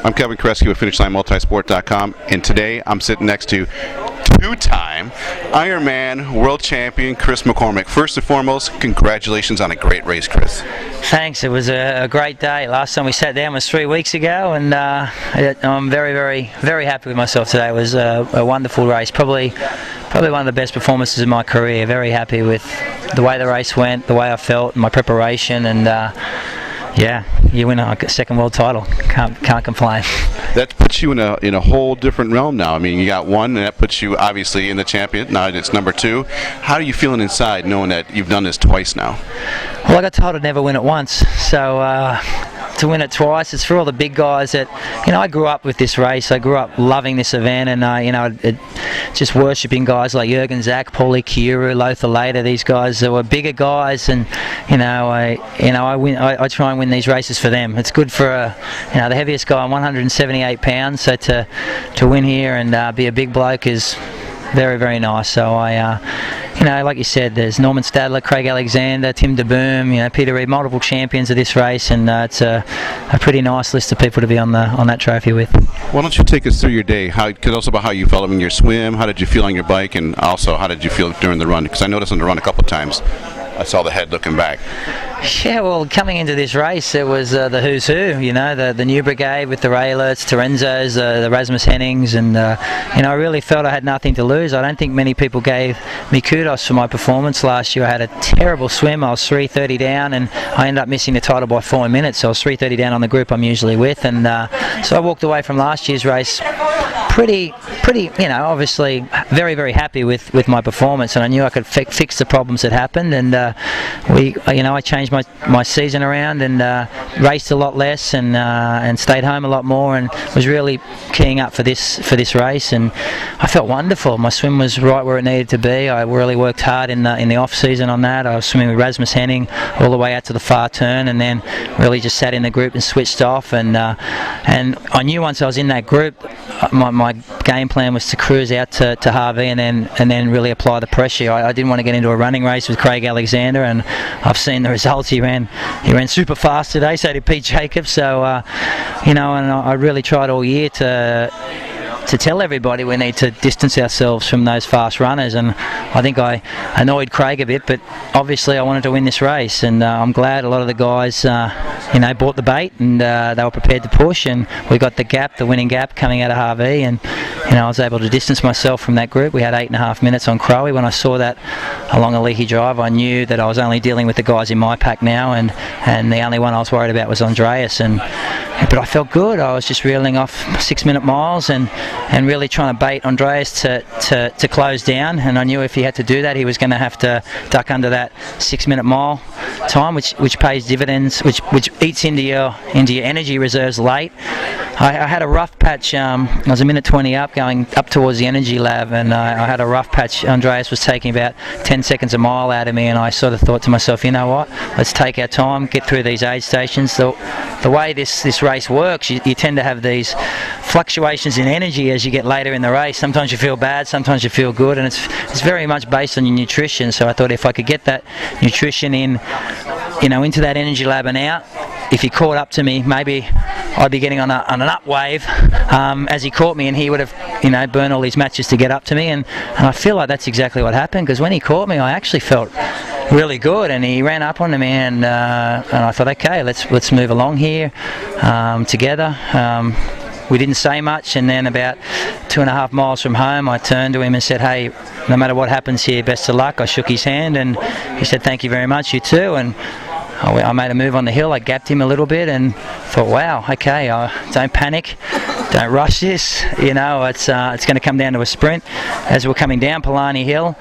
I'm Kevin Kresge with FinishLineMultisport.com, and today I'm sitting next to two-time Ironman world champion Chris McCormack. First and foremost, congratulations on a great race, Chris. Thanks. It was a great day. Last time we sat down was 3 weeks ago, and I'm very, very, very happy with myself today. It was a wonderful race. Probably one of the best performances of my career. Very happy with the way the race went, the way I felt, my preparation, and yeah, you win a second world title. Can't complain. That puts you in a whole different realm now. I mean, you got one, and that puts you obviously in the champion. Now it's number 2. How are you feeling inside, knowing that you've done this twice now? Well, I got told I'd never win it once, so to win it twice, it's for all the big guys that, I grew up with this race. I grew up loving this event, and just worshipping guys like Jürgen Zach, Paulie Kiuru, Lothar Later. These guys that were bigger guys, and I try and win these races for them. It's good for the heaviest guy, I'm 178 pounds, so to win here and be a big bloke is very, very nice. So like you said, there's Norman Stadler, Craig Alexander, Tim DeBoom, Peter Reid, multiple champions of this race, and it's a pretty nice list of people to be on that trophy with. Why don't you take us through your day? Tell us about how you felt in your swim, how did you feel on your bike, and also how did you feel during the run? Because I noticed on the run a couple of times, I saw the head looking back. Yeah, well, coming into this race, it was the who's who, the New Brigade with the Ray Alerts, Terenzos, the Rasmus Hennings, and, I really felt I had nothing to lose. I don't think many people gave me kudos for my performance last year. I had a terrible swim. I was 3:30 down, and I ended up missing the title by 4 minutes. So I was 3:30 down on the group I'm usually with, and so I walked away from last year's race pretty, obviously very, very happy with my performance, and I knew I could fix the problems that happened, and I changed my season around and raced a lot less and stayed home a lot more, and was really keying up for this race, and I felt wonderful. My swim was right where it needed to be. I really worked hard in the off season on that. I was swimming with Rasmus Henning all the way out to the far turn, and then really just sat in the group and switched off, and I knew once I was in that group, my game plan was to cruise out to Harvey and then really apply the pressure. I didn't want to get into a running race with Craig Alexander, and I've seen the results. He ran super fast today, so did Pete Jacobs. So and I really tried all year to tell everybody we need to distance ourselves from those fast runners, and I think I annoyed Craig a bit, but obviously I wanted to win this race, and I'm glad a lot of the guys bought the bait, and they were prepared to push, and we got the winning gap coming out of Harvey, and I was able to distance myself from that group. We had 8.5 minutes on Crowe. When I saw that along a Leahy Drive, I knew that I was only dealing with the guys in my pack now, and the only one I was worried about was Andreas, but I felt good. I was just reeling off 6-minute miles and really trying to bait Andreas to close down, and I knew if he had to do that, he was going to have to duck under that 6-minute mile time, which pays dividends, which eats into your energy reserves late. I had a rough patch. I was a minute 20 up, going up towards the energy lab, and I had a rough patch. Andreas was taking about 10 seconds a mile out of me, and I sort of thought to myself, you know what, let's take our time, get through these aid stations. The way this race works, you tend to have these fluctuations in energy as you get later in the race. Sometimes you feel bad, sometimes you feel good, and it's very much based on your nutrition. So I thought if I could get that nutrition in, into that energy lab and out, if he caught up to me, maybe I'd be getting on an up wave as he caught me, and he would have burned all these matches to get up to me, and I feel like that's exactly what happened, because when he caught me, I actually felt really good, and he ran up onto me, and I thought, okay, let's move along here together. We didn't say much, and then about 2.5 miles from home, I turned to him and said, hey, no matter what happens here, best of luck. I shook his hand, and he said, thank you very much, you too. And I made a move on the hill. I gapped him a little bit and thought, wow, okay, don't panic, don't rush this. It's going to come down to a sprint. As we're coming down Palani Hill,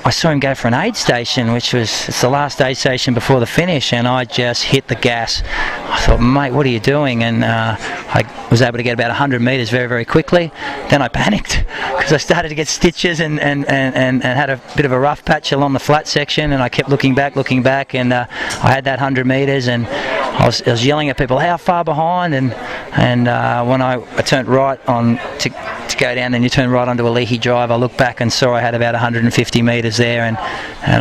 I saw him go for an aid station, it's the last aid station before the finish, and I just hit the gas. I thought, mate, what are you doing? And I was able to get about 100 metres very, very quickly. Then I panicked because I started to get stitches and had a bit of a rough patch along the flat section, and I kept looking back, and I had that 100 metres, and I was yelling at people, how far behind? And when I turned right on to go down, and you turn right onto a Leahy Drive, I looked back and saw I had about 150 metres there, and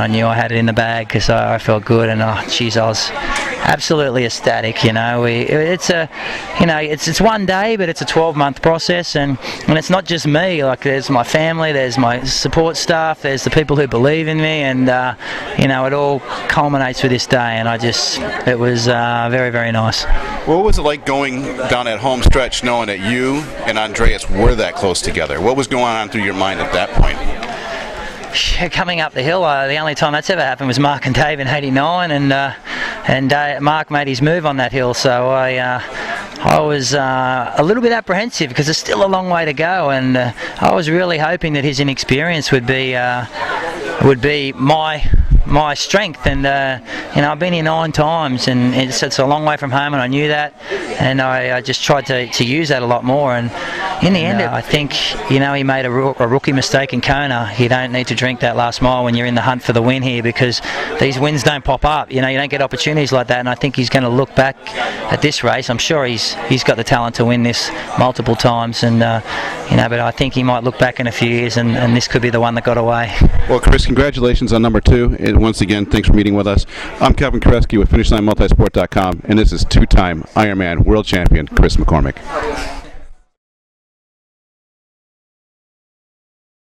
I knew I had it in the bag because I felt good, and geez, I absolutely ecstatic. It's one day, but it's a 12-month process, and it's not just me. Like, there's my family, there's my support staff, there's the people who believe in me, and it all culminates with this day. And it was very, very nice. What was it like going down that home stretch, knowing that you and Andreas were that close together? What was going on through your mind at that point? Coming up the hill, the only time that's ever happened was Mark and Dave in '89, and Mark made his move on that hill. So I was a little bit apprehensive because there's still a long way to go, and I was really hoping that his inexperience would be my strength. And I've been here 9 times, and it's a long way from home, and I knew that, and I just tried to use that a lot more. And in the end, I think he made a rookie mistake in Kona. You don't need to drink that last mile when you're in the hunt for the win here, because these wins don't pop up. You don't get opportunities like that, and I think he's going to look back at this race. I'm sure he's got the talent to win this multiple times, and but I think he might look back in a few years, and this could be the one that got away. Well, Chris, congratulations on number 2, and once again, thanks for meeting with us. I'm Kevin Koreski with FinishLineMultisport.com, and this is 2-time Ironman World Champion Chris McCormack.